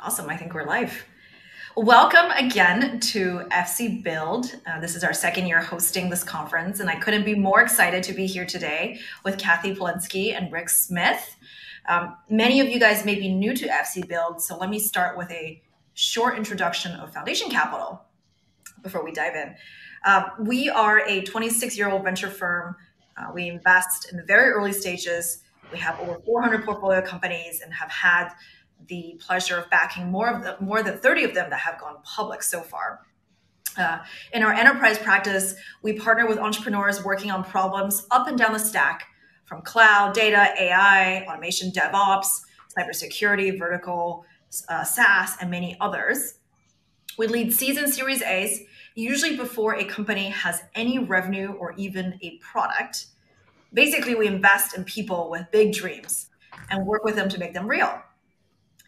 Awesome. I think we're live. Welcome again to FC Build. This is our second year hosting this conference, and I couldn't be more excited to be here today with Kathy Palinski and Rick Smith. Many of you guys may be new to FC Build, so let me start with a short introduction of Foundation Capital before we dive in. We are a 26-year-old venture firm. We invest in the very early stages. We have over 400 portfolio companies and have had the pleasure of backing more than 30 of them that have gone public so far. In our enterprise practice, we partner with entrepreneurs working on problems up and down the stack, from cloud, data, AI, automation, DevOps, cybersecurity, vertical, SaaS, and many others. We lead seeds and Series A's, usually before a company has any revenue or even a product. Basically, we invest in people with big dreams and work with them to make them real.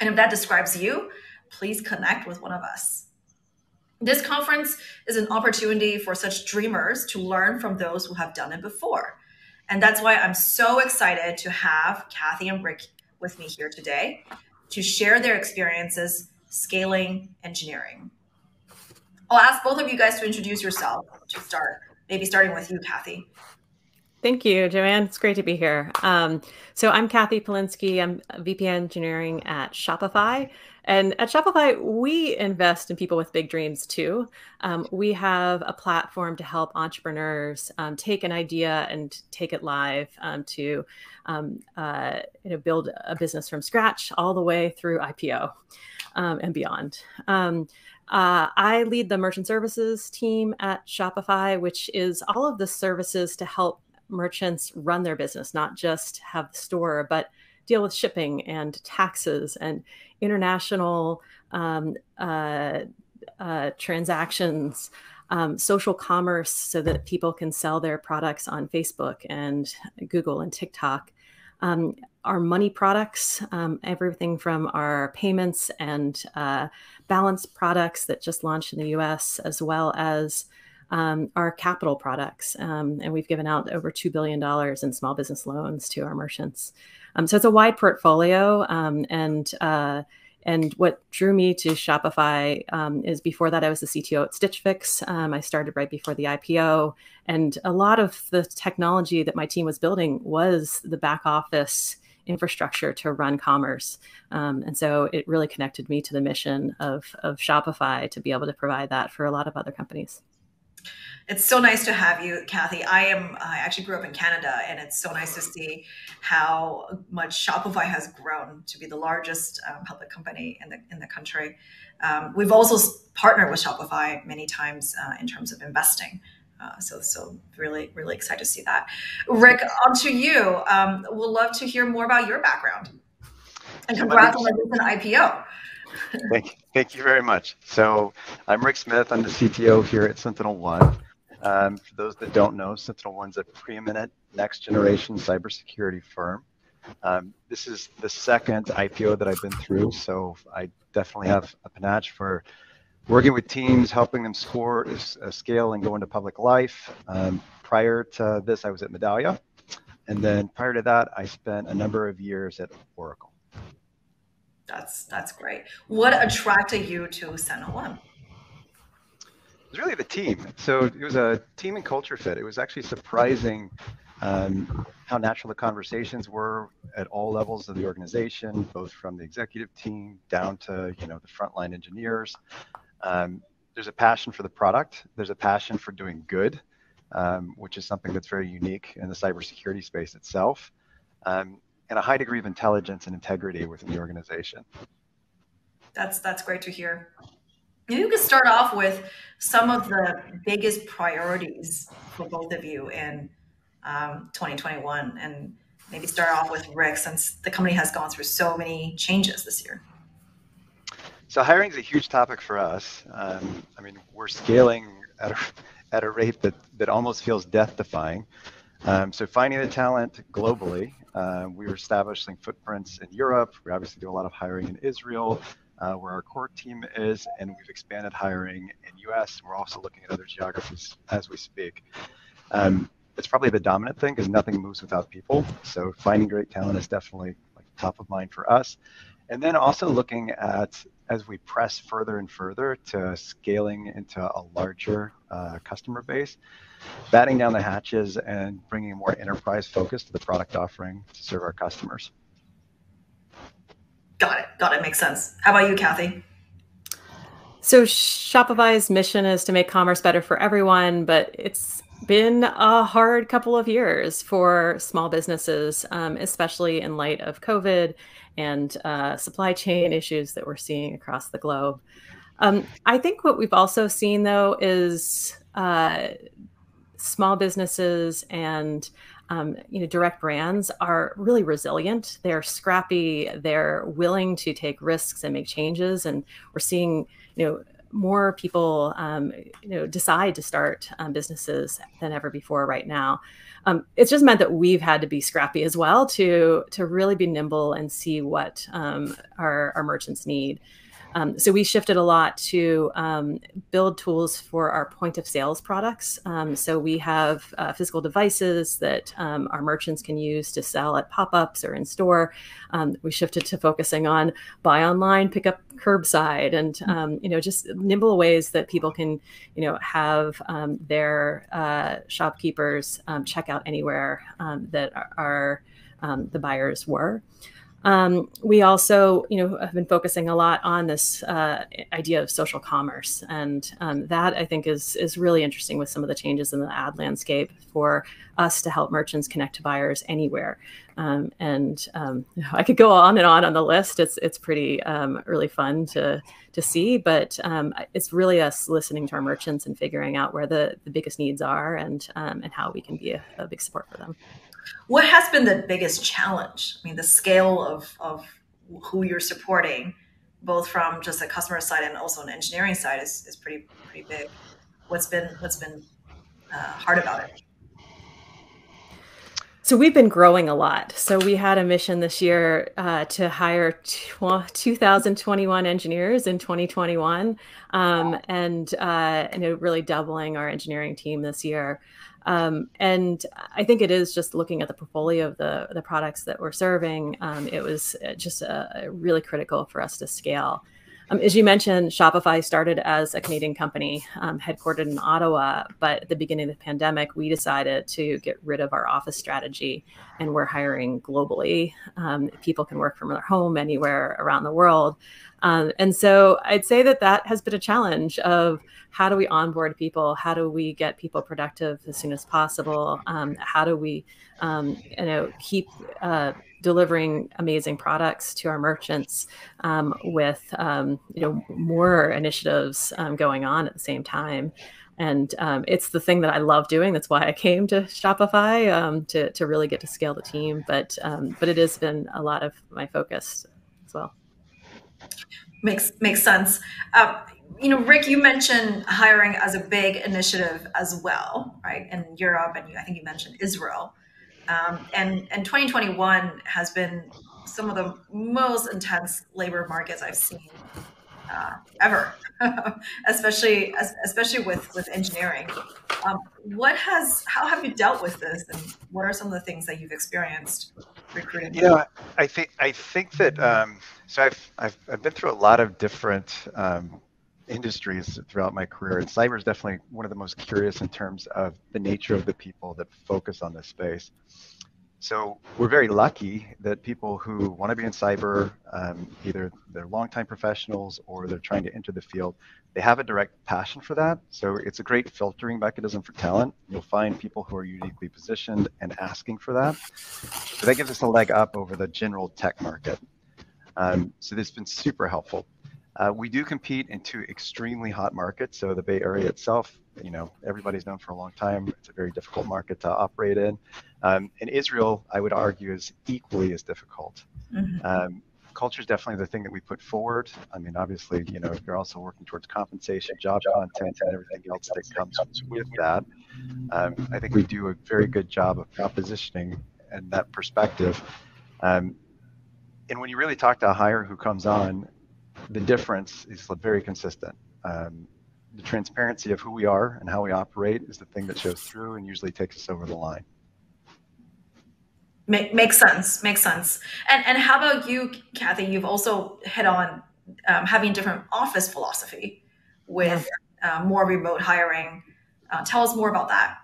And if that describes you, please connect with one of us. This conference is an opportunity for such dreamers to learn from those who have done it before. And that's why I'm so excited to have Kathy and Rick with me here today to share their experiences scaling engineering. I'll ask both of you guys to introduce yourself to start, maybe starting with you, Kathy. Thank you, Joanne. It's great to be here. So I'm Kathy Palinski. I'm VP Engineering at Shopify. And at Shopify, we invest in people with big dreams too. We have a platform to help entrepreneurs take an idea and take it live to build a business from scratch all the way through IPO and beyond. I lead the merchant services team at Shopify, which is all of the services to help merchants run their business, not just have the store, but deal with shipping and taxes and international transactions, social commerce, so that people can sell their products on Facebook and Google and TikTok. Our money products, everything from our payments and balance products that just launched in the US, as well as our capital products. And we've given out over $2 billion in small business loans to our merchants. So it's a wide portfolio. And what drew me to Shopify is before that, I was the CTO at Stitch Fix. I started right before the IPO. And a lot of the technology that my team was building was the back office infrastructure to run commerce. And so it really connected me to the mission of Shopify to be able to provide that for a lot of other companies. It's so nice to have you, Kathy. I actually grew up in Canada, and it's so nice to see how much Shopify has grown to be the largest public company in the country. We've also partnered with Shopify many times in terms of investing. So really, really excited to see that. Rick, on to you. We'd love to hear more about your background. And congrats on the recent IPO. Thank you very much. So I'm Rick Smith. I'm the CTO here at Sentinel One. For those that don't know, Sentinel One's a preeminent next generation cybersecurity firm. This is the second IPO that I've been through, so I definitely have a panache for working with teams, helping them scale and go into public life. Prior to this, I was at Medallia. And then prior to that, I spent a number of years at Oracle. That's great. What attracted you to Sentinel One? It was really the team. So it was a team and culture fit. It was actually surprising how natural the conversations were at all levels of the organization, both from the executive team down to the frontline engineers. There's a passion for the product. There's a passion for doing good, which is something that's very unique in the cybersecurity space itself. And a high degree of intelligence and integrity within the organization. That's great to hear. Maybe you could start off with some of the biggest priorities for both of you in 2021, and maybe start off with Rick, since the company has gone through so many changes this year. So hiring is a huge topic for us. I mean, we're scaling at a rate that almost feels death-defying. So finding the talent globally, we were establishing footprints in Europe. We obviously do a lot of hiring in Israel, where our core team is, and we've expanded hiring in US. We're also looking at other geographies as we speak. It's probably the dominant thing because nothing moves without people. So finding great talent is definitely top of mind for us. And then also looking at, as we press further and further to scaling into a larger customer base, batting down the hatches and bringing more enterprise focus to the product offering to serve our customers. Got it. Makes sense. How about you, Kathy? So Shopify's mission is to make commerce better for everyone, but it's been a hard couple of years for small businesses, especially in light of COVID and supply chain issues that we're seeing across the globe. I think what we've also seen, though, is small businesses and direct brands are really resilient. They're scrappy. They're willing to take risks and make changes. And we're seeing, more people, decide to start businesses than ever before right now. It's just meant that we've had to be scrappy as well to really be nimble and see what our merchants need. So we shifted a lot to build tools for our point of sales products. So we have physical devices that our merchants can use to sell at pop-ups or in store. We shifted to focusing on buy online, pick up curbside, and just nimble ways that people can have their shopkeepers check out anywhere that are the buyers were. We also, have been focusing a lot on this idea of social commerce, and that I think is really interesting with some of the changes in the ad landscape for us to help merchants connect to buyers anywhere. I could go on and on the list. It's pretty really fun to see, but it's really us listening to our merchants and figuring out where the biggest needs are and how we can be a big support for them. What has been the biggest challenge? I mean, the scale of who you're supporting, both from just the customer side and also an engineering side, is pretty big. What's been hard about it? So we've been growing a lot. So we had a mission this year to hire 2,021 engineers in 2021, and really doubling our engineering team this year. And I think it is just looking at the portfolio of the products that we're serving. It was just really critical for us to scale. As you mentioned, Shopify started as a Canadian company headquartered in Ottawa, but at the beginning of the pandemic, we decided to get rid of our office strategy, and we're hiring globally. People can work from their home anywhere around the world. And so I'd say that has been a challenge of how do we onboard people? How do we get people productive as soon as possible? How do we keep delivering amazing products to our merchants with more initiatives going on at the same time. And it's the thing that I love doing. That's why I came to Shopify, to really get to scale the team. But it has been a lot of my focus as well. Makes sense. Rick, you mentioned hiring as a big initiative as well, right? In Europe, and I think you mentioned Israel. And 2021 has been some of the most intense labor markets I've seen ever, especially with engineering. How have you dealt with this, and what are some of the things that you've experienced recruiting? I think that so I've been through a lot of different industries throughout my career, and cyber is definitely one of the most curious in terms of the nature of the people that focus on this space. So we're very lucky that people who want to be in cyber, either they're longtime professionals or they're trying to enter the field, they have a direct passion for that. So it's a great filtering mechanism for talent. You'll find people who are uniquely positioned and asking for that. So that gives us a leg up over the general tech market. So this has been super helpful. We do compete in two extremely hot markets. So the Bay Area itself, everybody's known for a long time. It's a very difficult market to operate in. And Israel, I would argue, is equally as difficult. Mm-hmm. Culture is definitely the thing that we put forward. I mean, obviously, you're also working towards compensation, job content, and everything else that comes with that. I think we do a very good job of propositioning and that perspective. And when you really talk to a hire who comes on, the difference is very consistent. The transparency of who we are and how we operate is the thing that shows through and usually takes us over the line. Makes sense. Makes sense. And how about you, Kathy? You've also hit on having different office philosophy with more remote hiring. Tell us more about that.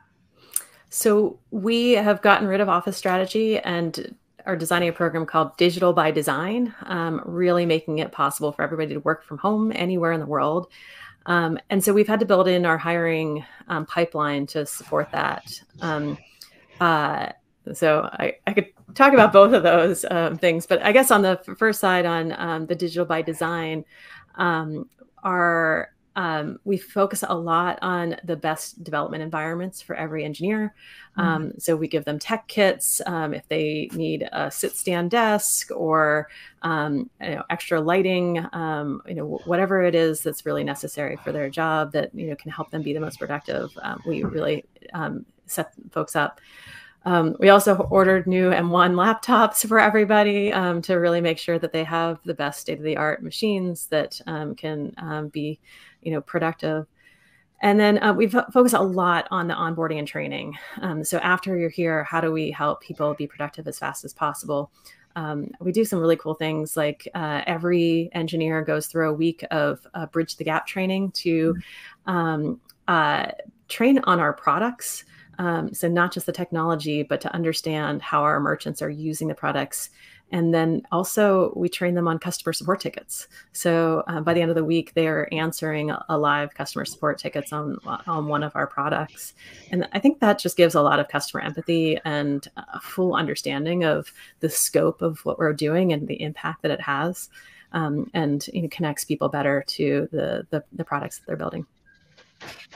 So we have gotten rid of office strategy and are designing a program called Digital by Design, really making it possible for everybody to work from home anywhere in the world. And so we've had to build in our hiring pipeline to support that. So I could talk about both of those things, but I guess on the first side, on the Digital by Design, we focus a lot on the best development environments for every engineer. So we give them tech kits if they need a sit-stand desk or extra lighting, whatever it is that's really necessary for their job that can help them be the most productive. We really set folks up. We also ordered new M1 laptops for everybody to really make sure that they have the best state-of-the-art machines that can be, productive. And then we've focused a lot on the onboarding and training. So after you're here, how do we help people be productive as fast as possible? We do some really cool things, like every engineer goes through a week of Bridge the Gap training to train on our products. So not just the technology, but to understand how our merchants are using the products. And then also we train them on customer support tickets. So by the end of the week, they are answering a live customer support tickets on one of our products. And I think that just gives a lot of customer empathy and a full understanding of the scope of what we're doing and the impact that it has, and connects people better to the products that they're building.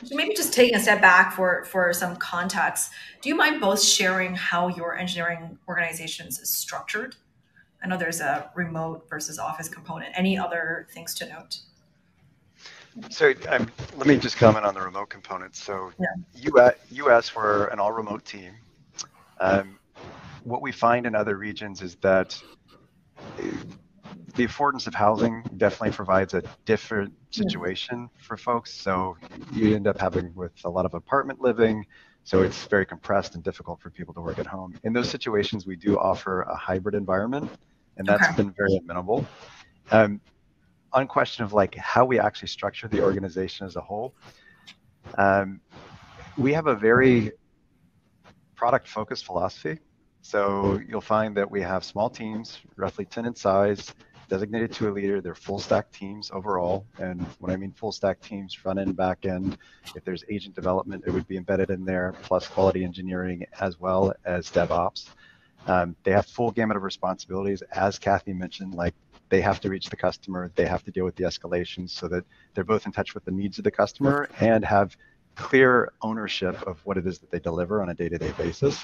So maybe just taking a step back for some context, do you mind both sharing how your engineering organizations is structured? I know there's a remote versus office component. Any other things to note? So let me just comment on the remote component. So US, we're an all-remote team. What we find in other regions is that the affordance of housing definitely provides a different situation for folks. So you end up having with a lot of apartment living. So it's very compressed and difficult for people to work at home. In those situations, we do offer a hybrid environment, and that's been very amenable. On question of like how we actually structure the organization as a whole, we have a very product-focused philosophy. So you'll find that we have small teams, roughly 10 in size, designated to a leader. They're full stack teams overall. And when I mean full stack teams, front end, back end, if there's agent development, it would be embedded in there, plus quality engineering as well as DevOps. They have full gamut of responsibilities. As Kathy mentioned, like they have to reach the customer, they have to deal with the escalations so that they're both in touch with the needs of the customer and have clear ownership of what it is that they deliver on a day-to-day basis.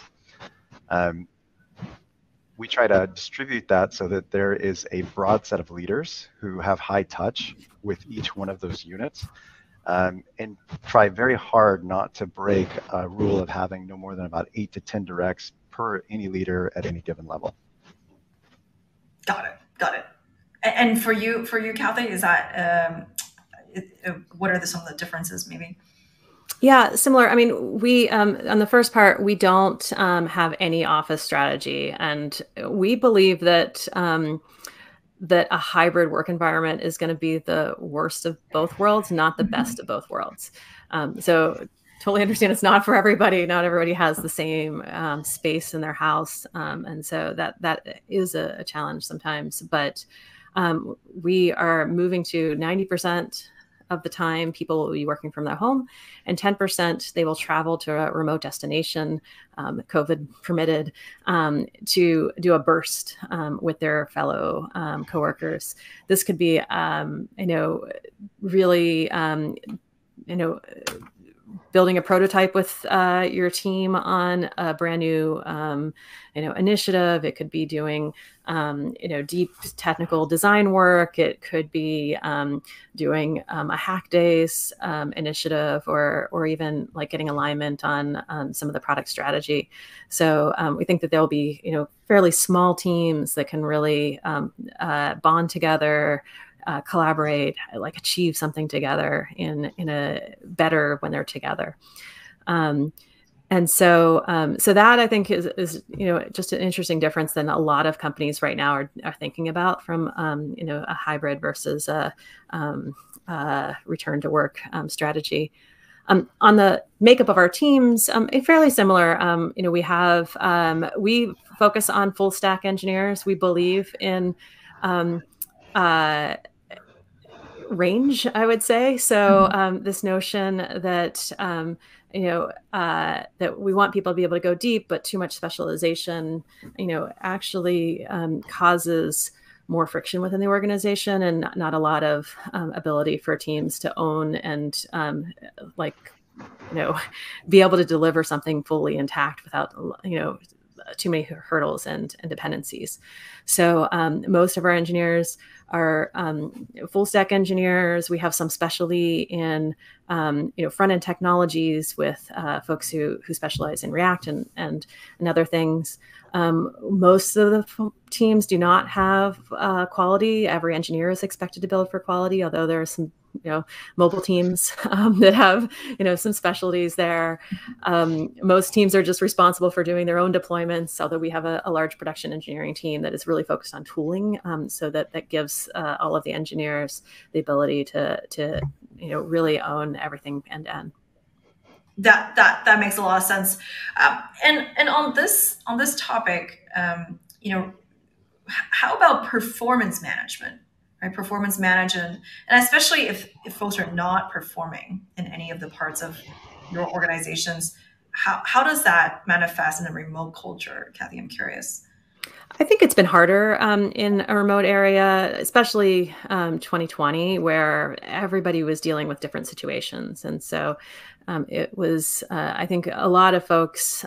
We try to distribute that so that there is a broad set of leaders who have high touch with each one of those units, and try very hard not to break a rule of having no more than about 8 to 10 directs per any leader at any given level. Got it. And for you, Kathy, is that what are some of the differences maybe? Yeah, similar. I mean, we on the first part, we don't have any office strategy, and we believe that that a hybrid work environment is going to be the worst of both worlds, not the best of both worlds. So totally understand it's not for everybody. Not everybody has the same space in their house, and so that is a challenge sometimes. But we are moving to 90% of the time people will be working from their home, and 10% they will travel to a remote destination, COVID permitted, to do a burst with their fellow coworkers. This could be, really, building a prototype with your team on a brand new, initiative. It could be doing, deep technical design work. It could be doing a hack days initiative, or even like getting alignment on some of the product strategy. So we think that there'll be, fairly small teams that can really bond together, collaborate, like achieve something together in a better when they're together. And And so, so that I think is just an interesting difference than a lot of companies right now are thinking about from a hybrid versus a return to work strategy. On the makeup of our teams, fairly similar. We focus on full stack engineers. We believe in range, I would say. So this notion that that we want people to be able to go deep, but too much specialization, actually causes more friction within the organization and not a lot of ability for teams to own and be able to deliver something fully intact without too many hurdles and dependencies. So most of our engineers are full stack engineers. We have some specialty in front end technologies with folks who specialize in React and other things. Most of the teams do not have quality. Every engineer is expected to build for quality, although there are some mobile teams that have some specialties there. Most teams are just responsible for doing their own deployments, although we have a large production engineering team that is really focused on tooling, so that gives all of the engineers the ability to really own everything end to end. That makes a lot of sense. And on this topic, how about performance management? Right, performance management, and especially if folks are not performing in any of the parts of your organizations, how does that manifest in a remote culture, Kathy? I'm curious. I think it's been harder in a remote area, especially 2020, where everybody was dealing with different situations, and so it was. I think a lot of folks.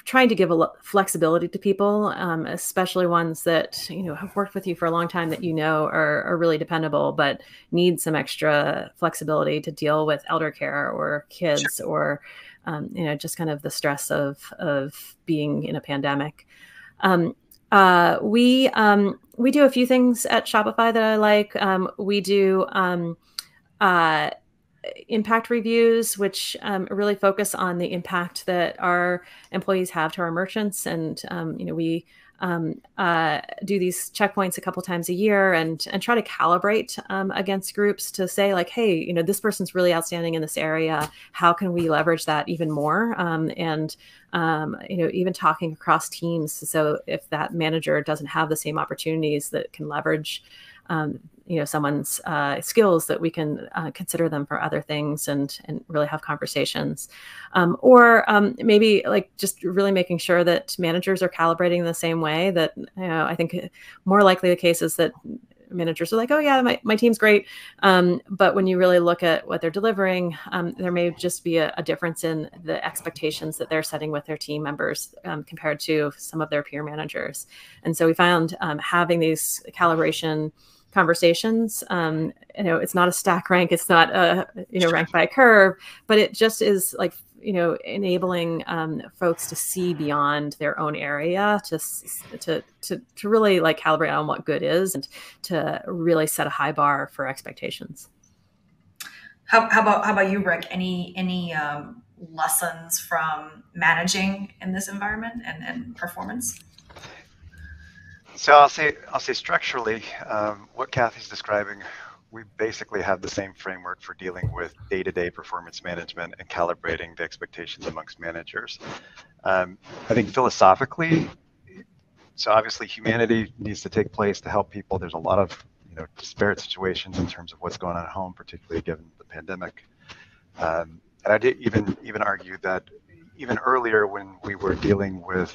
Trying to give a flexibility to people, especially ones that have worked with you for a long time that are really dependable, but need some extra flexibility to deal with elder care or kids, sure, or just kind of the stress of being in a pandemic. We do a few things at Shopify that I like. We do impact reviews, which really focus on the impact that our employees have to our merchants. And, we do these checkpoints a couple times a year and try to calibrate against groups to say like, hey, this person's really outstanding in this area. How can we leverage that even more? And even talking across teams. So if that manager doesn't have the same opportunities that can leverage someone's skills, that we can consider them for other things and really have conversations. Or maybe like just really making sure that managers are calibrating in the same way. That I think more likely the case is that managers are like, oh yeah, my team's great. But when you really look at what they're delivering, there may just be a difference in the expectations that they're setting with their team members compared to some of their peer managers. And so we found having these calibration conversations, it's not a stack rank, it's not ranked by a curve, but it just is like, enabling folks to see beyond their own area, to really like calibrate on what good is and to really set a high bar for expectations. How about you, Rick? Any lessons from managing in this environment and performance? So I'll say structurally, what Kathy's describing, we basically have the same framework for dealing with day-to-day performance management and calibrating the expectations amongst managers. I think philosophically, so obviously humanity needs to take place to help people. There's a lot of disparate situations in terms of what's going on at home, particularly given the pandemic. And I did even argue that even earlier when we were dealing with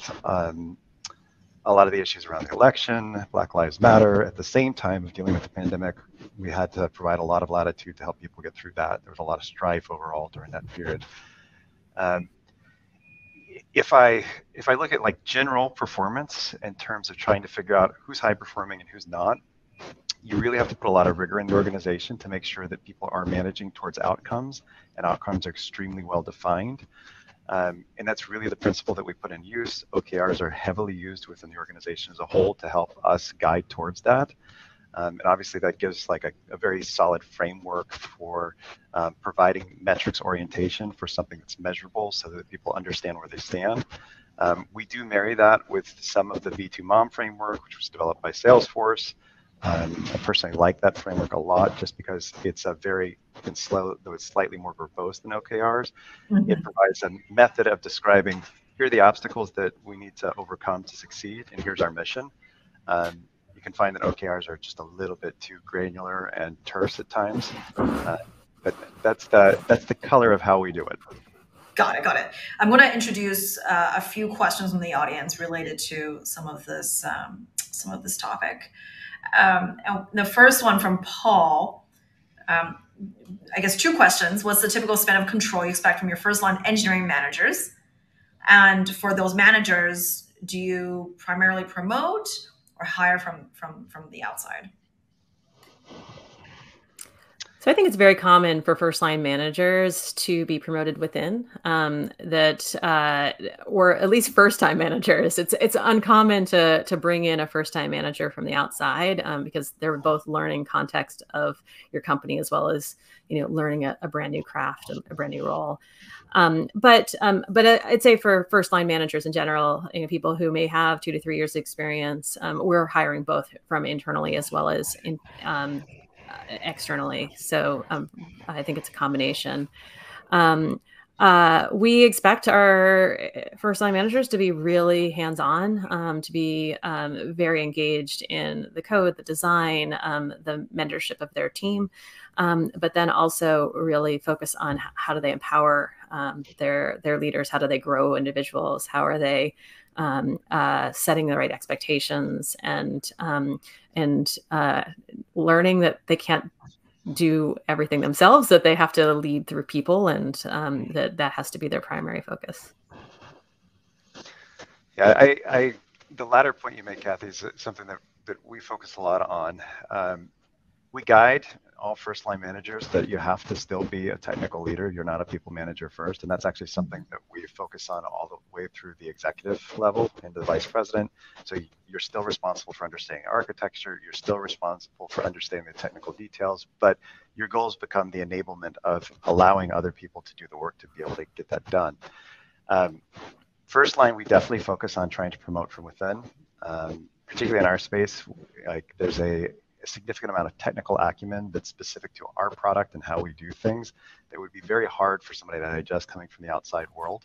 a lot of the issues around the election, Black Lives Matter, at the same time of dealing with the pandemic, we had to provide a lot of latitude to help people get through that. There was a lot of strife overall during that period. If I look at like general performance in terms of trying to figure out who's high performing and who's not, you really have to put a lot of rigor in the organization to make sure that people are managing towards outcomes, and outcomes are extremely well defined. And that's really the principle that we put in use. OKRs are heavily used within the organization as a whole to help us guide towards that. And obviously that gives like a very solid framework for providing metrics orientation for something that's measurable so that people understand where they stand. We do marry that with some of the V2 MOM framework, which was developed by Salesforce. I personally like that framework a lot just because it's it's slow, though it's slightly more verbose than OKRs. Mm-hmm. It provides a method of describing, here are the obstacles that we need to overcome to succeed, and here's our mission. You can find that OKRs are just a little bit too granular and terse at times, but that's the color of how we do it. Got it. I'm going to introduce a few questions from the audience related to some of this topic. And the first one from Paul, I guess 2 questions. What's the typical span of control you expect from your first line engineering managers? And for those managers, do you primarily promote or hire from the outside? So I think it's very common for first-line managers to be promoted within, or at least first-time managers. It's uncommon to bring in a first-time manager from the outside because they're both learning context of your company as well as learning a brand new craft, a brand new role. But I'd say for first-line managers in general, people who may have 2 to 3 years experience, we're hiring both from internally as well as externally. So I think it's a combination. We expect our first-line managers to be really hands-on, to be very engaged in the code, the design, the mentorship of their team, but then also really focus on how do they empower their leaders, how do they grow individuals, how are they setting the right expectations, and learning that they can't do everything themselves, that they have to lead through people, and that has to be their primary focus. Yeah, the latter point you make, Kathy, is something that we focus a lot on. We guide all first-line managers that you have to still be a technical leader. You're not a people manager first, and that's actually something that we focus on all the way through the executive level into the vice president. So you're still responsible for understanding architecture. You're still responsible for understanding the technical details, but your goals become the enablement of allowing other people to do the work to be able to get that done. First line, we definitely focus on trying to promote from within, particularly in our space. Like there's a significant amount of technical acumen that's specific to our product and how we do things that would be very hard for somebody to digest coming from the outside world.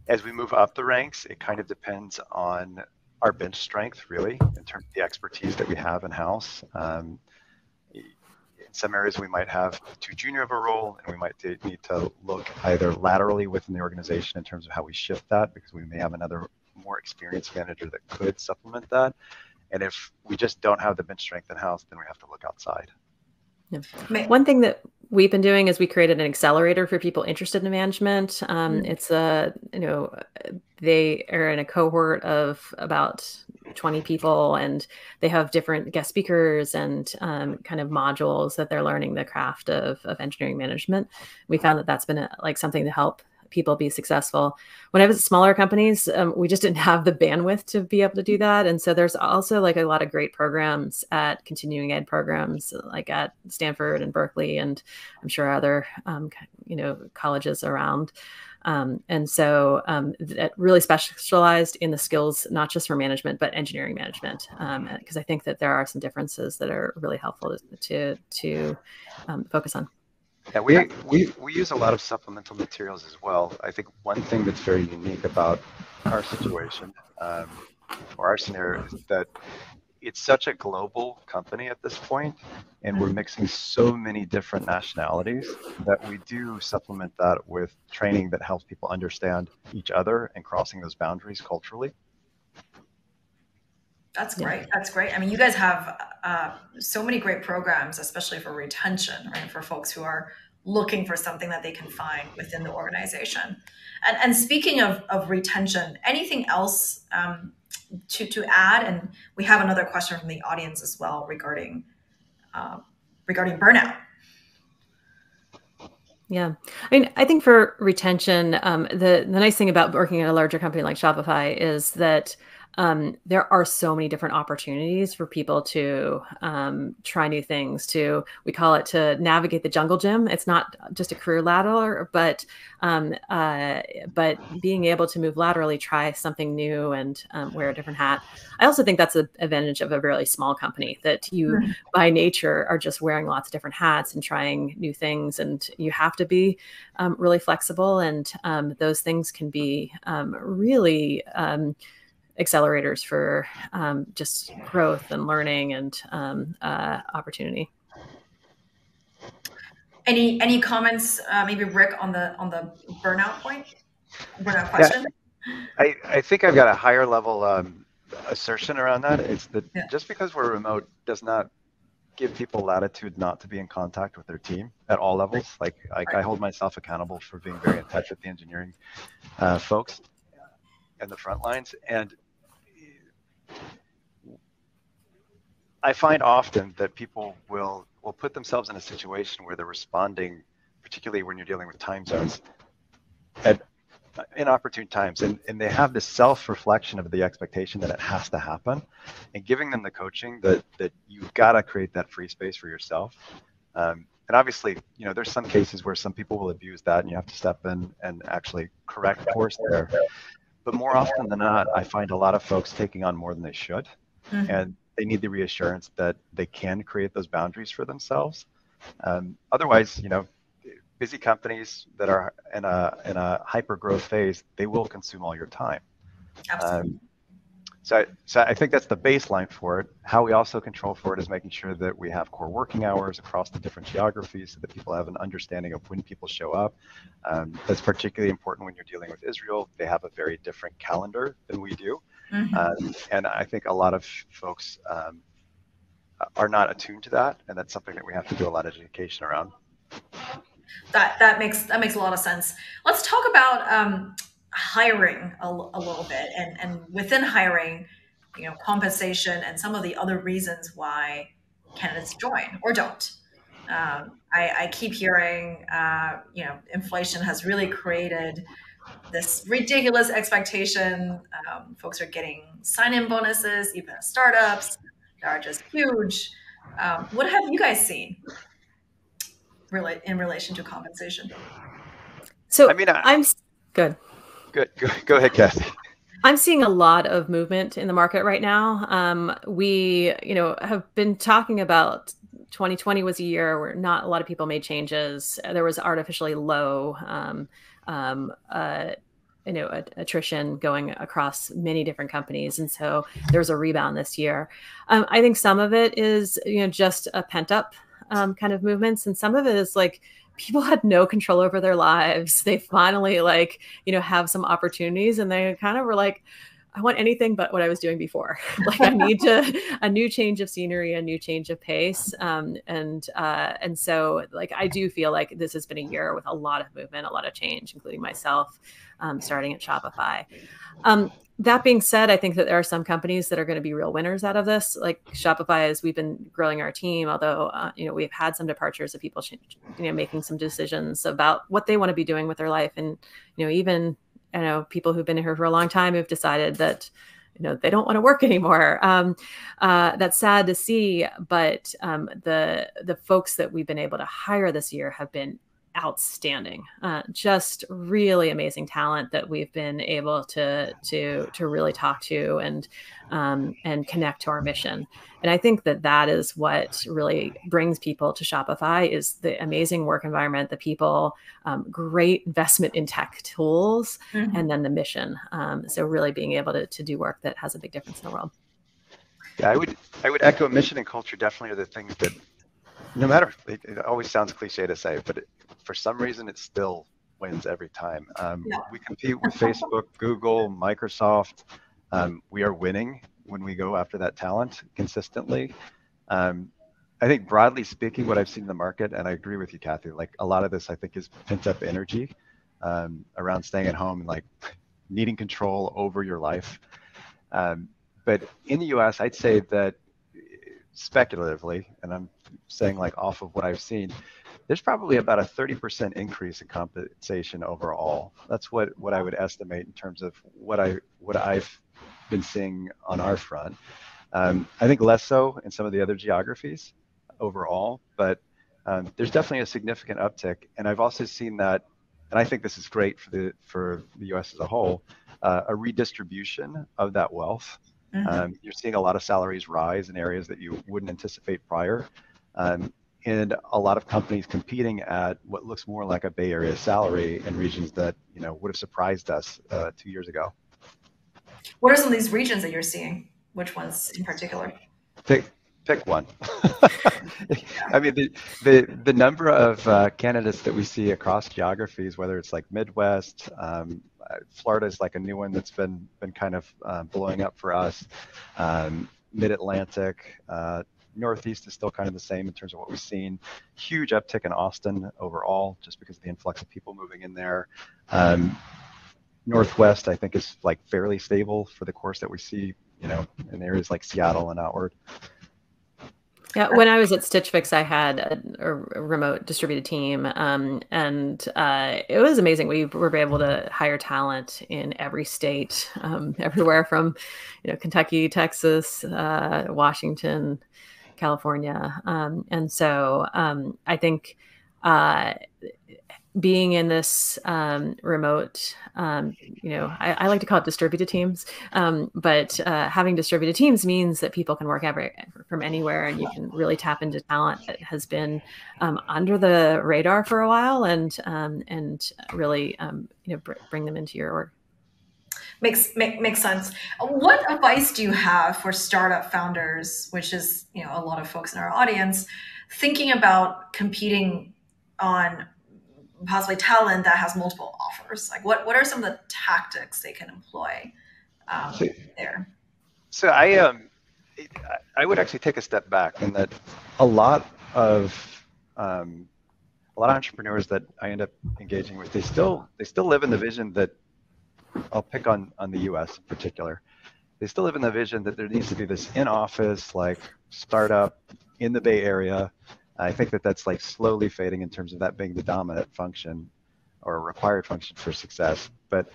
As we move up the ranks, it kind of depends on our bench strength, really, in terms of the expertise that we have in-house. In some areas, we might have too junior of a role, and we might need to look either laterally within the organization in terms of how we shift that, because we may have another more experienced manager that could supplement that. And if we just don't have the bench strength in-house, then we have to look outside. Yeah. One thing that we've been doing is we created an accelerator for people interested in management. It's they are in a cohort of about 20 people, and they have different guest speakers and kind of modules that they're learning the craft of engineering management. We found that that's been something to help people be successful. When I was at smaller companies, we just didn't have the bandwidth to be able to do that. And so there's also a lot of great programs at continuing ed programs, like at Stanford and Berkeley, and I'm sure other, colleges around. And so that really specialized in the skills, not just for management, but engineering management. Because I think that there are some differences that are really helpful to focus on. Yeah, we use a lot of supplemental materials as well. I think one thing that's very unique about our situation or our scenario is that it's such a global company at this point, and we're mixing so many different nationalities that we do supplement that with training that helps people understand each other and crossing those boundaries culturally. That's great. That's great. I mean, you guys have so many great programs, especially for retention, right? For folks who are looking for something that they can find within the organization. And speaking of retention, anything else to add? And we have another question from the audience as well regarding burnout. Yeah. I mean, I think for retention, the nice thing about working at a larger company like Shopify is that there are so many different opportunities for people to try new things. We call it to navigate the jungle gym. It's not just a career ladder, but being able to move laterally, try something new, and wear a different hat. I also think that's an advantage of a really small company, that you, by nature, are just wearing lots of different hats and trying new things, and you have to be really flexible. And those things can be really accelerators for just growth and learning and opportunity. Any comments, maybe Rick, on the burnout question? Yeah, I think I've got a higher level assertion around that. It's that just because we're remote does not give people latitude not to be in contact with their team at all levels. Like I hold myself accountable for being very in touch with the engineering folks and the front lines. And I find often that people will put themselves in a situation where they're responding, particularly when you're dealing with time zones, at inopportune times, and they have this self-reflection of the expectation that it has to happen, and giving them the coaching that you've got to create that free space for yourself. And obviously, there's some cases where some people will abuse that, and you have to step in and actually correct course there. But more often than not, I find a lot of folks taking on more than they should, and they need the reassurance that they can create those boundaries for themselves. Otherwise, busy companies that are in a hyper growth phase, they will consume all your time. Absolutely. So I think that's the baseline for it. How we also control for it is making sure that we have core working hours across the different geographies so that people have an understanding of when people show up. That's particularly important when you're dealing with Israel. They have a very different calendar than we do. And I think a lot of folks are not attuned to that, and that's something that we have to do a lot of education around. That makes a lot of sense. Let's talk about hiring a little bit, and within hiring, compensation and some of the other reasons why candidates join or don't. I keep hearing, inflation has really created this ridiculous expectation. Folks are getting sign-in bonuses, even at startups, that are just huge. What have you guys seen in relation to compensation? So I'm good. Good. Go ahead, Kathy. I'm seeing a lot of movement in the market right now. We, have been talking about 2020 was a year where not a lot of people made changes. There was artificially low, attrition going across many different companies. And so there's a rebound this year. I think some of it is, just a pent up kind of movements. And some of it is like, people had no control over their lives. They finally have some opportunities, and they kind of were like, I want anything but what I was doing before. I need a new change of scenery, a new change of pace. And so I do feel like this has been a year with a lot of movement, a lot of change, including myself, starting at Shopify. That being said, I think that there are some companies that are going to be real winners out of this. Like Shopify, as we've been growing our team, although, we've had some departures of people, making some decisions about what they want to be doing with their life. And, even, people who've been here for a long time have decided that, they don't want to work anymore. That's sad to see, but the folks that we've been able to hire this year have been outstanding, just really amazing talent that we've been able to really talk to and connect to our mission. And I think that is what really brings people to Shopify, is the amazing work environment, the people, great investment in tech tools, and then the mission. So really being able to do work that has a big difference in the world. Yeah, I would echo mission and culture definitely are the things that, no matter, it always sounds cliche to say, but for some reason it still wins every time. We compete with Facebook, Google, Microsoft. We are winning when we go after that talent consistently. I think broadly speaking, what I've seen in the market, and I agree with you, Kathy, a lot of this I think is pent up energy around staying at home and needing control over your life. But in the US, I'd say that speculatively, and I'm saying off of what I've seen, there's probably about a 30% increase in compensation overall. That's what I would estimate in terms of what I've been seeing on our front. I think less so in some of the other geographies overall, but there's definitely a significant uptick. And I've also seen that, and I think this is great for the U.S. as a whole, a redistribution of that wealth. You're seeing a lot of salaries rise in areas that you wouldn't anticipate prior. And a lot of companies competing at what looks more like a Bay Area salary in regions that would have surprised us 2 years ago. What are some of these regions that you're seeing? Which ones in particular? Pick one. I mean, the number of candidates that we see across geographies, whether it's like Midwest, Florida is like a new one that's been kind of blowing up for us. Mid-Atlantic, Northeast is still kind of the same in terms of what we've seen. Huge uptick in Austin overall, just because of the influx of people moving in there. Northwest, I think, is like fairly stable for the course that we see, in areas like Seattle and outward. Yeah, when I was at Stitch Fix, I had a remote distributed team, and it was amazing. We were able to hire talent in every state, everywhere from, Kentucky, Texas, Washington, California, and so I think being in this remote, I like to call it distributed teams, but having distributed teams means that people can work from anywhere, and you can really tap into talent that has been under the radar for a while, and really bring them into your org. Makes sense. What advice do you have for startup founders, which is a lot of folks in our audience, thinking about competing on possibly talent that has multiple offers? Like what are some of the tactics they can employ there? So I would actually take a step back, in that a lot of entrepreneurs that I end up engaging with, they still live in the vision that, I'll pick on the US in particular. They still live in the vision that there needs to be this in-office like startup in the Bay Area. I think that's like slowly fading in terms of that being the dominant function or required function for success. But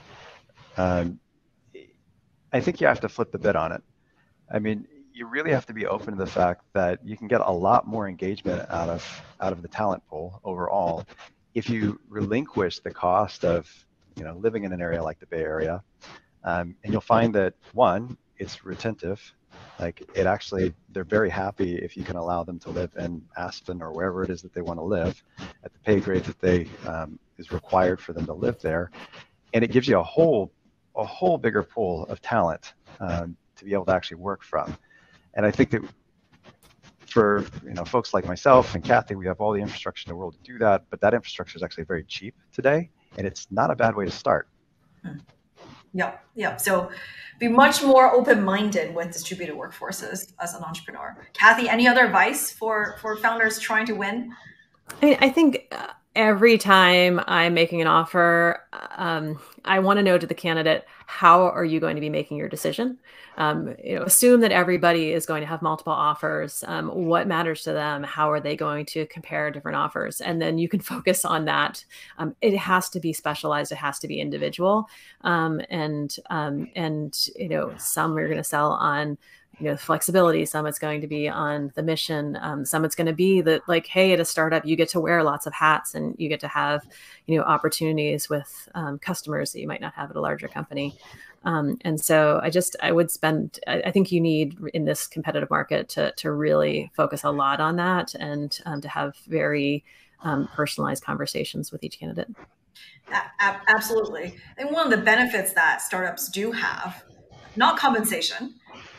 I think you have to flip the bit on it. I mean, you really have to be open to the fact that you can get a lot more engagement out of the talent pool overall if you relinquish the cost of living in an area like the Bay Area. And you'll find that, one, it's retentive. Like they're very happy if you can allow them to live in Aspen or wherever it is that they want to live at the pay grade that is required for them to live there. And it gives you a whole bigger pool of talent to be able to actually work from. And I think that for folks like myself and Kathy, we have all the infrastructure in the world to do that, but that infrastructure is actually very cheap today, and it's not a bad way to start. Yeah. So be much more open-minded with distributed workforces as an entrepreneur. Kathy, any other advice for founders trying to win? I think every time I'm making an offer, I want to know to the candidate, how are you going to be making your decision? Assume that everybody is going to have multiple offers. What matters to them? How are they going to compare different offers? And then you can focus on that. It has to be specialized. It has to be individual. And some are going to sell on flexibility. Some it's going to be on the mission. Some it's going to be that, like, hey, at a startup, you get to wear lots of hats and you get to have, opportunities with customers that you might not have at a larger company. And so I think you need, in this competitive market, to really focus a lot on that, and to have very personalized conversations with each candidate. Absolutely. And one of the benefits that startups do have, not compensation,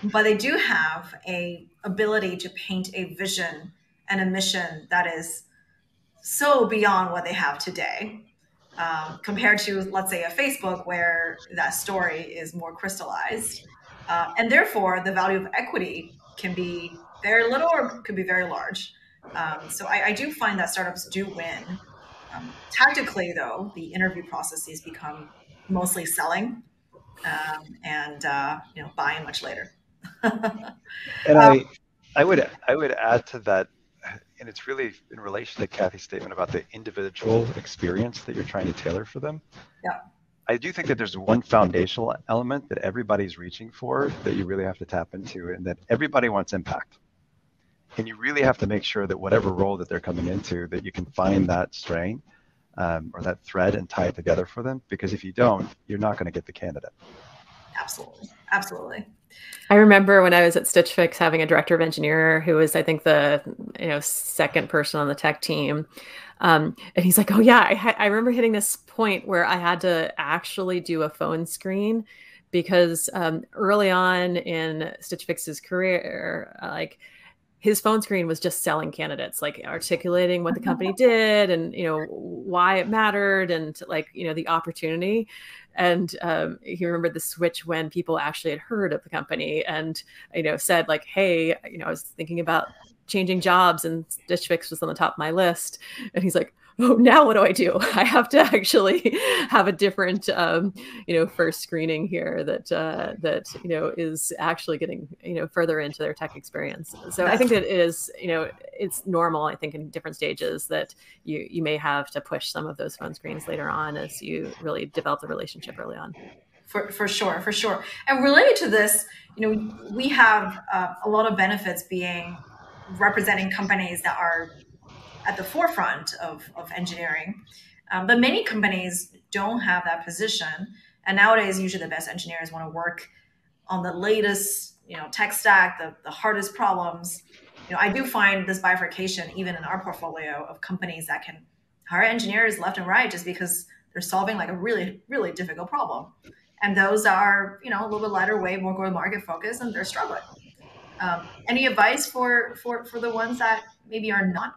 but they do have a ability to paint a vision and a mission that is so beyond what they have today, compared to, let's say, a Facebook, where that story is more crystallized. And therefore, the value of equity can be very little or could be very large. So I do find that startups do win. Tactically, though, the interview processes become mostly selling, and buying much later. And I would add to that, and it's really in relation to Kathy's statement about the individual experience that you're trying to tailor for them. Yeah. I do think that there's one foundational element that everybody's reaching for that you really have to tap into, and that everybody wants impact. And you really have to make sure that whatever role that they're coming into, that you can find that strain or that thread and tie it together for them. Because if you don't, you're not going to get the candidate. Absolutely. Absolutely. I remember when I was at Stitch Fix having a director of engineer who was, I think, the second person on the tech team. And he's like, oh, yeah, I remember hitting this point where I had to actually do a phone screen because early on in Stitch Fix's career, like his phone screen was just selling candidates, like articulating what the company did and, why it mattered and the opportunity. And he remembered the switch when people actually had heard of the company and, said like, hey, I was thinking about changing jobs and Stitch Fix was on the top of my list. And he's like, oh, now what do I do? I have to actually have a different, first screening here that is actually getting, further into their tech experience. So I think that it is, it's normal, I think, in different stages that you may have to push some of those phone screens later on as you really develop the relationship early on. For sure. And related to this, we have a lot of benefits being representing companies that are at the forefront of engineering. But many companies don't have that position. And nowadays, usually the best engineers want to work on the latest, tech stack, the hardest problems. I do find this bifurcation even in our portfolio of companies that can hire engineers left and right just because they're solving like a really, really difficult problem. And those are, a little bit lighter weight, more go-to-market focused, and they're struggling. Any advice for the ones that maybe are not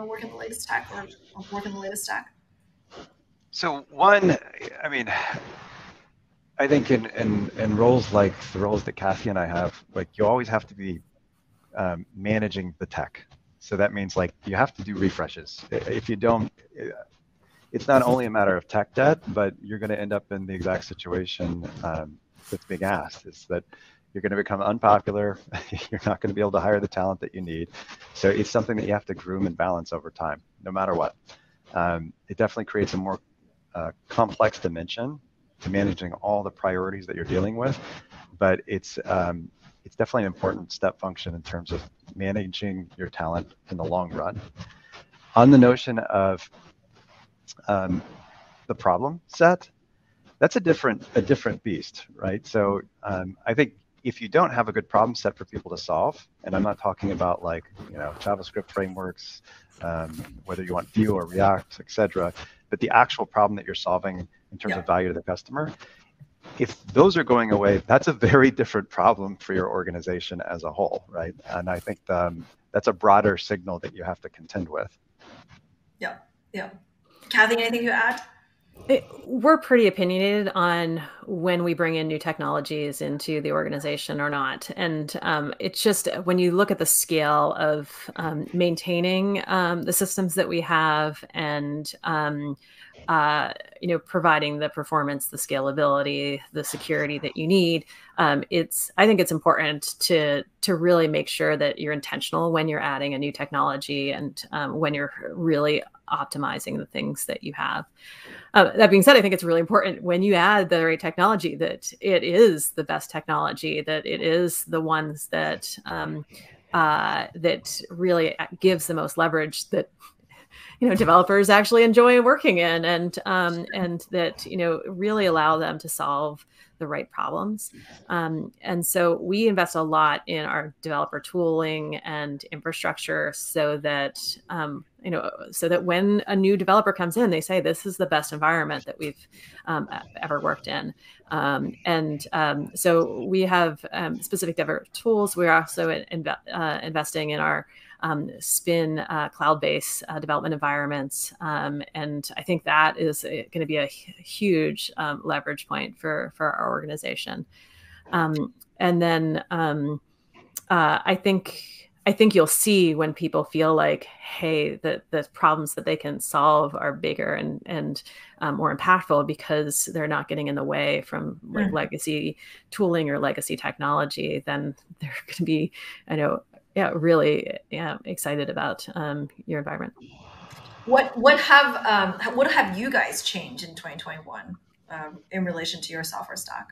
working the latest tech or working the latest stack? So one, I think in roles like the roles that Kathy and I have, like you always have to be managing the tech. So that means like you have to do refreshes. If you don't, it's not only a matter of tech debt, but you're going to end up in the exact situation that's being asked. Is that you're going to become unpopular. You're not going to be able to hire the talent that you need. So it's something that you have to groom and balance over time, no matter what. It definitely creates a more complex dimension to managing all the priorities that you're dealing with, but it's definitely an important step function in terms of managing your talent in the long run. On the notion of the problem set, that's a different beast, right? So I think if you don't have a good problem set for people to solve, and I'm not talking about like JavaScript frameworks, whether you want Vue or React, etc., but the actual problem that you're solving in terms of value to the customer, if those are going away, that's a very different problem for your organization as a whole, right? And I think that's a broader signal that you have to contend with. Yeah. Kathy, anything to add? We're pretty opinionated on when we bring in new technologies into the organization or not. And it's just when you look at the scale of maintaining the systems that we have and providing the performance, the scalability, the security that you need, I think it's important to really make sure that you're intentional when you're adding a new technology and when you're really optimizing the things that you have. That being said, I think it's really important when you add the right technology that it is the best technology, that it is the ones that that really gives the most leverage that developers actually enjoy working in, and that really allow them to solve the right problems. And so we invest a lot in our developer tooling and infrastructure so that when a new developer comes in, they say this is the best environment that we've ever worked in. So we have specific developer tools. We're also investing in our spin cloud-based development environments. And I think that is going to be a huge leverage point for our organization. And then I think you'll see when people feel like, hey, the problems that they can solve are bigger and more impactful because they're not getting in the way from legacy tooling or legacy technology, then they're going to be, really excited about your environment. What have you guys changed in 2021 in relation to your software stack?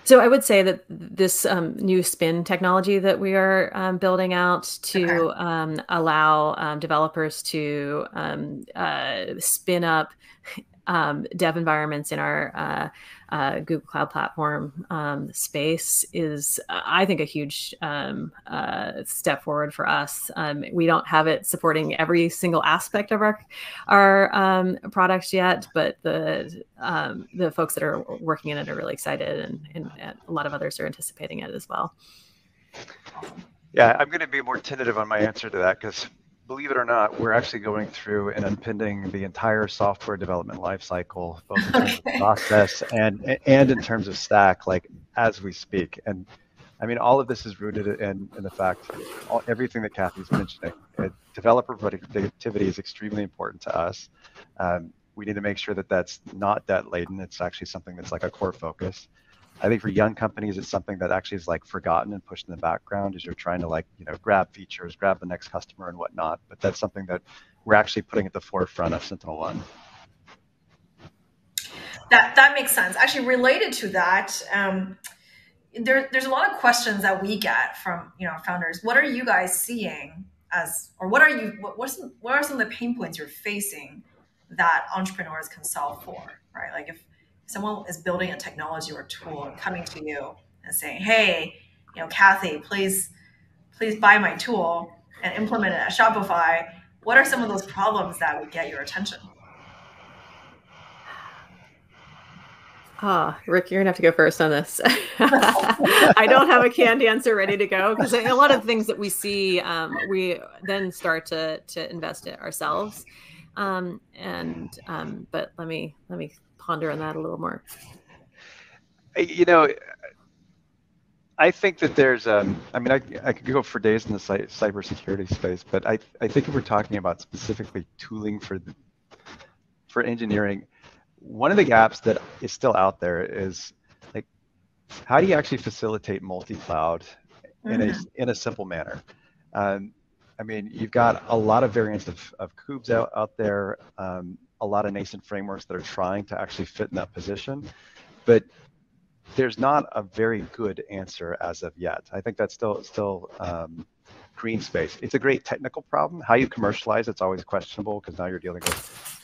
So I would say that this new spin technology that we are building out to allow developers to spin up dev environments in our Google Cloud Platform space is, I think, a huge step forward for us. We don't have it supporting every single aspect of our products yet, but the folks that are working in it are really excited, and a lot of others are anticipating it as well. Yeah, I'm going to be more tentative on my answer to that because, believe it or not, we're actually going through and unpinning the entire software development lifecycle, both in terms of process and in terms of stack, like as we speak. And I mean, all of this is rooted in the fact, everything that Kathy's mentioning. Developer productivity is extremely important to us. We need to make sure that that's not debt laden. It's actually something that's like a core focus. I think for young companies, it's something that actually is like forgotten and pushed in the background as you're trying to like, grab features, grab the next customer and whatnot. But that's something that we're actually putting at the forefront of Sentinel One. That makes sense. Actually, related to that, there's a lot of questions that we get from founders. What are you guys seeing what are some of the pain points you're facing that entrepreneurs can solve for, right? Like if someone is building a technology or tool and coming to you and saying, hey, Kathy, please buy my tool and implement it at Shopify. What are some of those problems that would get your attention? Rick, you're gonna have to go first on this. I don't have a canned answer ready to go because a lot of things that we see, we then start to invest in ourselves. But let me ponder on that a little more. I think that there's, I could go for days in the cybersecurity space, but I think if we're talking about specifically tooling for engineering, one of the gaps that is still out there is like, how do you actually facilitate multi-cloud in a simple manner? You've got a lot of variants of kubes out there, a lot of nascent frameworks that are trying to actually fit in that position, but there's not a very good answer as of yet. I think that's still green space. It's a great technical problem. How you commercialize it's always questionable because now you're dealing with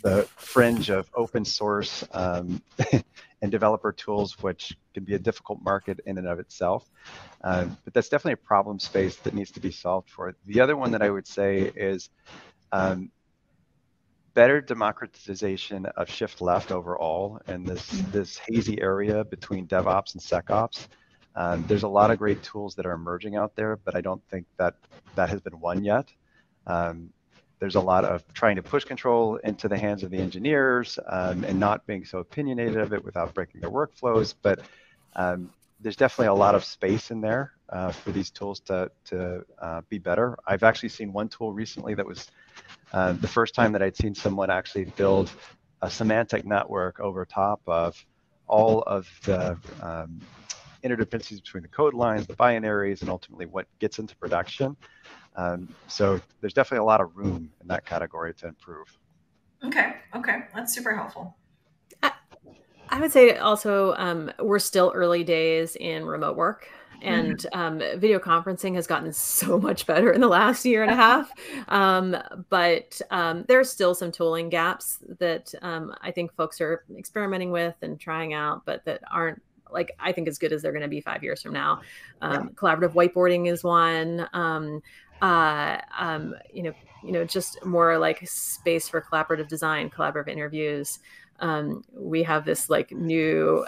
the fringe of open source and developer tools, which can be a difficult market in and of itself. But that's definitely a problem space that needs to be solved for. The other one that I would say is better democratization of shift left overall in this hazy area between DevOps and SecOps. There's a lot of great tools that are emerging out there, but I don't think that has been won yet. There's a lot of trying to push control into the hands of the engineers and not being so opinionated of it without breaking their workflows. But there's definitely a lot of space in there for these tools to be better. I've actually seen one tool recently that was the first time that I'd seen someone actually build a semantic network over top of all of the interdependencies between the code lines, the binaries, and ultimately what gets into production. So there's definitely a lot of room in that category to improve. Okay, that's super helpful. I would say also we're still early days in remote work. And video conferencing has gotten so much better in the last year and a half. But there's still some tooling gaps that I think folks are experimenting with and trying out, but that aren't I think as good as they're going to be 5 years from now. Collaborative whiteboarding is one. Just more like space for collaborative design, collaborative interviews. We have this new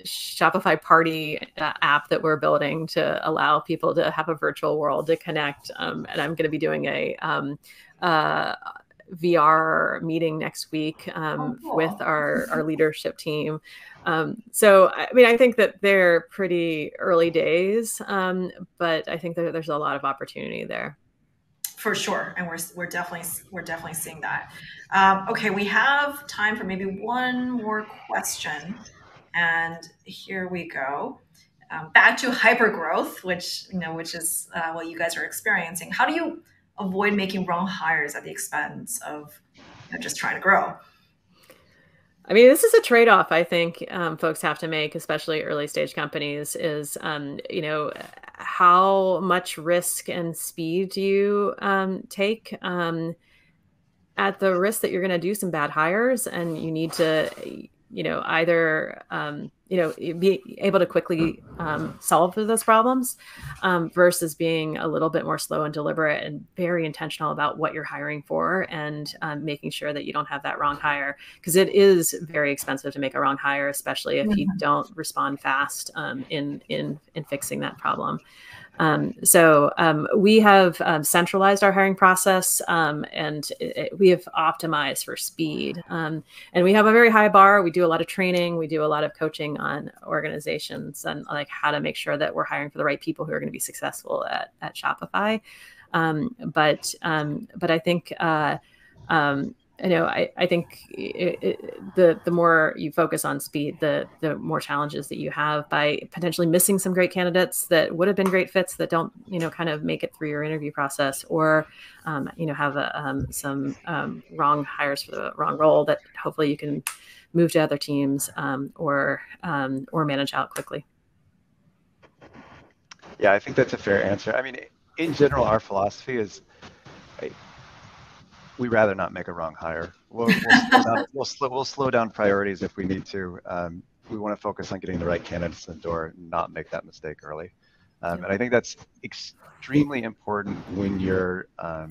Shopify party app that we're building to allow people to have a virtual world to connect. And I'm going to be doing a VR meeting next week with our leadership team. So, I think that they're pretty early days, but I think that there's a lot of opportunity there. For sure, and we're definitely seeing that. Okay, we have time for maybe one more question, and here we go. Back to hypergrowth, which is what you guys are experiencing. How do you avoid making wrong hires at the expense of just trying to grow? I mean, this is a trade-off I think folks have to make, especially early stage companies, is, how much risk and speed do you take at the risk that you're going to do some bad hires, and you need to, either, be able to quickly solve those problems versus being a little bit more slow and deliberate and very intentional about what you're hiring for, and making sure that you don't have that wrong hire, because it is very expensive to make a wrong hire, especially if you don't respond fast in fixing that problem. So we have centralized our hiring process, and we have optimized for speed. And we have a very high bar. We do a lot of training. We do a lot of coaching on organizations and like how to make sure that we're hiring for the right people who are going to be successful at Shopify. But I think I think the more you focus on speed, the more challenges that you have by potentially missing some great candidates that would have been great fits that don't, kind of make it through your interview process, or, have some wrong hires for the wrong role that hopefully you can move to other teams or manage out quickly. Yeah, I think that's a fair answer. I mean, in general, our philosophy is, we rather not make a wrong hire. We'll slow down priorities if we need to. We want to focus on getting the right candidates in the door and not make that mistake early. And I think that's extremely important when you're at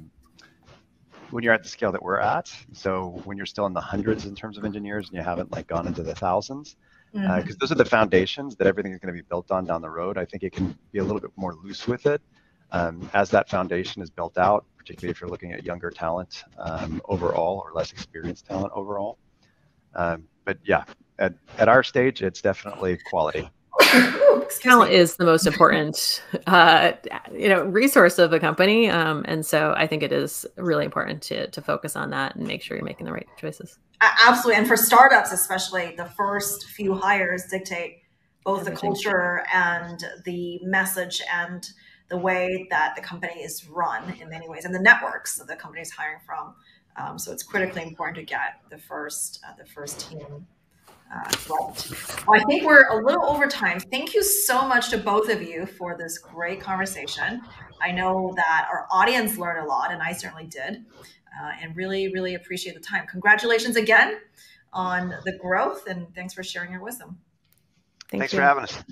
the scale that we're at. So when you're still in the hundreds in terms of engineers and you haven't like gone into the thousands, because those are the foundations that everything is going to be built on down the road. I think it can be a little bit more loose with it. As that foundation is built out, particularly if you're looking at younger talent overall, or less experienced talent overall. But yeah, at our stage, it's definitely quality. Talent is the most important, resource of a company, and so I think it is really important to focus on that and make sure you're making the right choices. Absolutely, and for startups especially, the first few hires dictate both the culture and the message and the way that the company is run in many ways, and the networks that the company is hiring from. So it's critically important to get the first team right. Well, I think we're a little over time. Thank you so much to both of you for this great conversation. I know that our audience learned a lot, and I certainly did, and really, really appreciate the time. Congratulations again on the growth, and thanks for sharing your wisdom. Thanks for having us.